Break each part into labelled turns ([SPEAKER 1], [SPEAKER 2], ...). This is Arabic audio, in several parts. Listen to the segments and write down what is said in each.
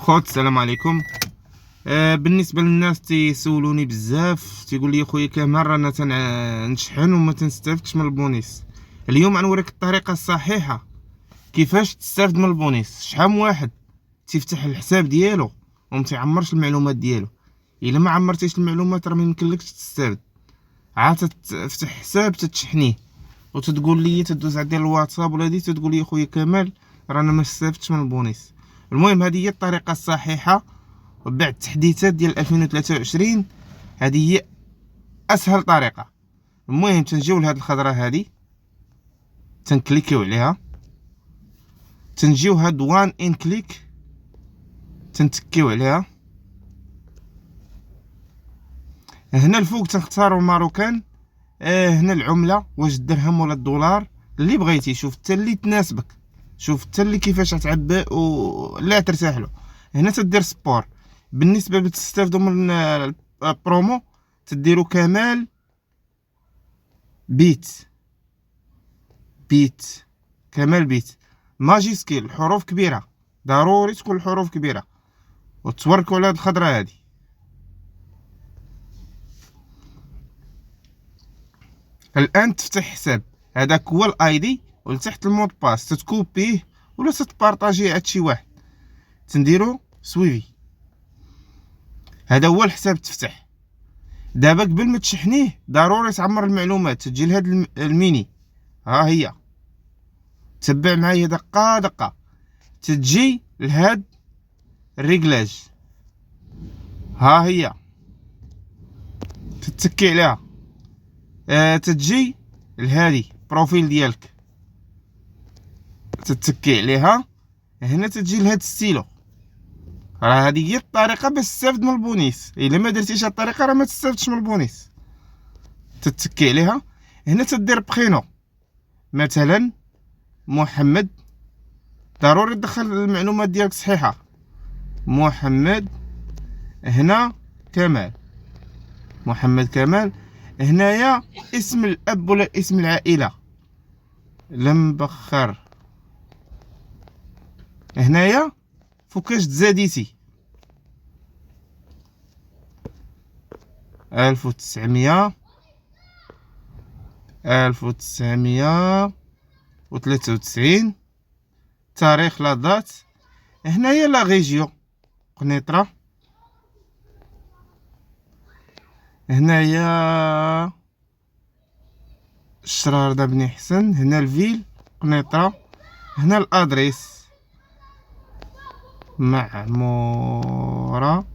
[SPEAKER 1] خوت السلام عليكم. بالنسبه للناس تيسولوني بزاف، تيقول لي خويا كمال رانا تنشحن وما تنستافدش من البونيس. اليوم غنوريك الطريقه الصحيحه كيفاش تستافد من البونيس. شحال من واحد تيفتح الحساب ديالو وما تيعمرش المعلومات ديالو. الا ما عمرتيش المعلومات راه ما يمكنلكش تستافد. عاد تفتح حساب تتشحنيه وتتقول لي تدوز على الواتساب ولا دي تتقول لي خويا كمال رانا ما استافدتش من البونيس. المهم هذه هي الطريقه الصحيحه وبعد التحديثات ديال 2023. هذه هي اسهل طريقه. المهم تنجيو لهاد الخضره هذه تنكليكيو عليها، تنجيو هاد وان ان كليك تنتكيو عليها. هنا الفوق تنختاروا ماروكان. هنا العمله، واش الدرهم ولا الدولار اللي بغيتي. شوف حتى اللي تناسبك، شوف حتى اللي كيفاش تعبئ ولا ترتاح له. هنا تدير سبور. بالنسبه بتستافدوا من البرومو تديروا كمال بيت كمال بيت ماجي سكيل حروف كبيره، ضروري تكون الحروف كبيره. وتوركوا على هاد الخضره هادي. الان تفتح حساب، هذاك هو الاي دي، ولتحت المود باس تتكوبيه ولا تتبارطاجيه عند شي واحد. تنديرو سويفي. هذا هو الحساب تفتح. دابا قبل ما تشحنيه ضروري تعمر المعلومات. تجي لهاد الميني، ها هي، تبع معايا دقه دقه. تجي لهاد الريغلاج، ها هي، تتكي عليها. تجي لهادي بروفيل ديالك، تتكي عليها. هنا تجي لهاد ستيلو. راه هذه هي الطريقه باش تستافد من البونيس. الا ما درتيش هاد الطريقه راه ما تستافدش من البونيس. تتكي عليها. هنا تدير بخينو، مثلا محمد. ضروري تدخل المعلومات ديالك صحيحه. محمد. هنا كمال، محمد كمال. هنايا اسم الاب ولا اسم العائله، لمبخر. هنايا فوقاش تزاديتي 1993. تاريخ لا دات. هنايا لا ريجيو قنيطرة. هنايا الشرار دا بني حسن. هنا الفيل قنيطرة. هنا الادريس معمورة.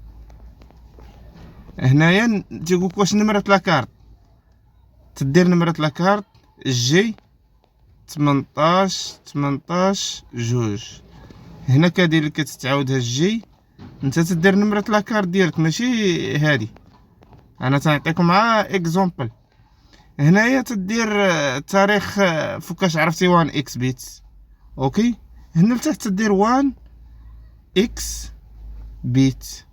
[SPEAKER 1] هنايا تيقولك واش نمرة لاكارت. تدير نمرة لاكارت جي 18 جوج. هنا كدير لك كتعاودها الجي. انت تدير نمرة لاكارت ديالك ماشي هادي. انا تنعطيكم مع اكزومبل. هنايا تدير التاريخ فوقاش عرفتي 1 اكس بيتس. اوكي. هنا لتحت تدير 1 اكس بيت.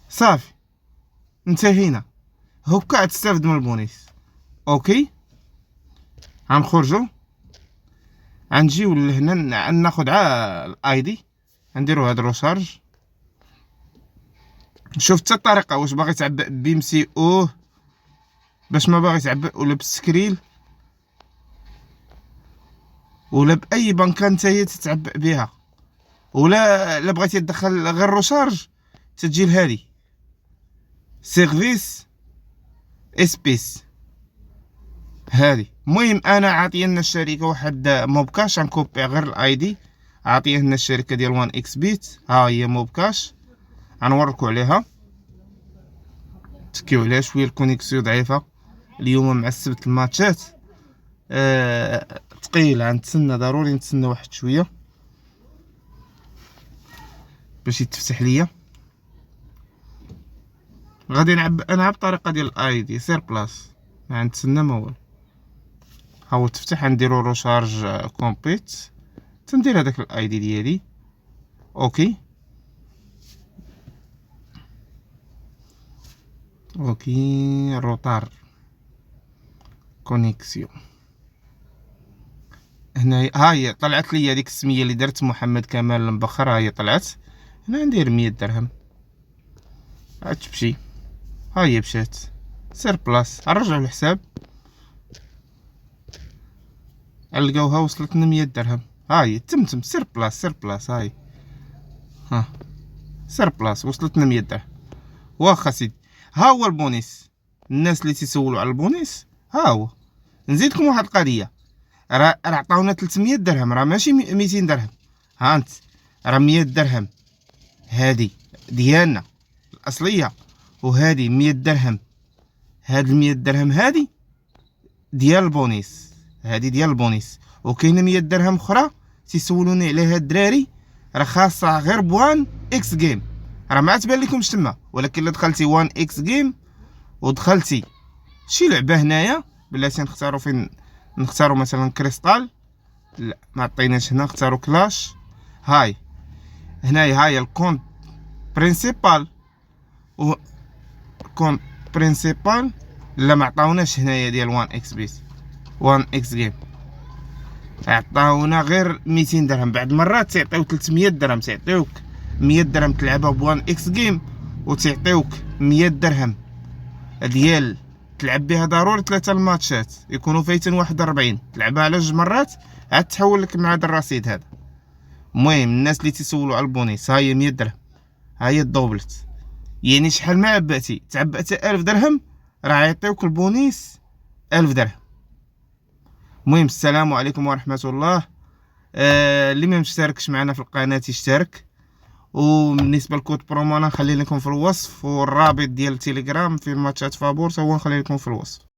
[SPEAKER 1] صافي انتهينا. هكا تستافد من البونيس. اوكي. غنخرجوا غنجيو لهنا ناخد الاي دي. نديرو هاد الروشارج. شوف حتى الطريقه، واش باغي تعبئ بيمسي باش ما باغي تعبئ، ولا بالسكريل، ولا باي بنكه نتايا تتعبئ بها، ولا بغيتي تدخل غير روشارج تجي لهادي سيرفيس اسبيس هادي. المهم انا عاطيه لنا الشركه واحد موبكاش. غنكوبي غير الاي دي، عاطيه لنا الشركه ديال 1 اكس بيت. ها هي موبكاش، غنوريكم عليها. تكيو عليها شويه. الكونيكسيون ضعيفه اليوم مع السبت، الماتشات ثقيله. غنتسنى، ضروري نتسنى واحد شويه باش يتفتح ليا. غادي نلعب بطريقه ديال الاي دي. سير بلاس، غنتسنى ما والو. هاو تفتح. نديرو روشارج كومبليت. تندير هذاك الاي دي ديالي. اوكي. روتار كونيكسيون. هنا ها هي طلعت لي هذيك السميه اللي درت محمد كمال المبخر. ها هي طلعت. هنا ندير 100 درهم عاد تمشي. ها هي مشات سير بلاس. نرجعو الحساب نلقاوها وصلت لنا 100 درهم. ها هي تمتم سير بلاس سير بلاس. هاي ها سير بلاس وصلت لنا 100 درهم. واخا سيدي ها هو البونيس. الناس اللي تيسولوا على البونيس ها هو. نزيدكم واحد القضيه، راه عطاونا 300 درهم، راه ماشي 200 درهم. ها انت راه 100 درهم هادي ديالنا الاصليه، وهادي 100 درهم. هاد 100 درهم هادي ديال البونيس، هادي ديال البونيس. وكاينه 100 درهم اخرى تيسولوني عليها الدراري، راه خاصها غير بوان اكس جيم. راه ما تبان لكمش تما، ولكن الا دخلتي وان اكس جيم ودخلتي شي لعبه هنايا، بلاتي نختاروا فين؟ نختاروا مثلا كريستال. لا ما عطيناش هنا، اختاروا كلاش. هاي هنايا هاي الكونت برينسيبال و كونت برينسيبال. لا ما عطاوناش هنايا ديال وان اكس بيس وان اكس جيم، عطاونا غير 200 درهم. بعد مرات تيعطيو 300 درهم، تيعطيوك 100 درهم تلعبها بوان اكس جيم، وتيعطيوك 100 درهم ديال تلعب بها ضروري 3 الماتشات يكونوا فايتين 41، تلعبها على 2 مرات عاد تحول لك مع هذا الرصيد هذا. المهم الناس اللي تيسولوا على البونيس، ها هي 100 درهم، ها هي الدوبلت. يعني شحال ما عباتي، تعبأتي 1000 درهم راه يعطيوك البونيس 1000 درهم. المهم السلام عليكم ورحمة الله. اللي ما مشتركش معنا في القناة يشترك. وبالنسبه للكود برومو انا نخلي لكم في الوصف، والرابط ديال التليجرام في ماتشات فابور هو نخلي لكم في الوصف.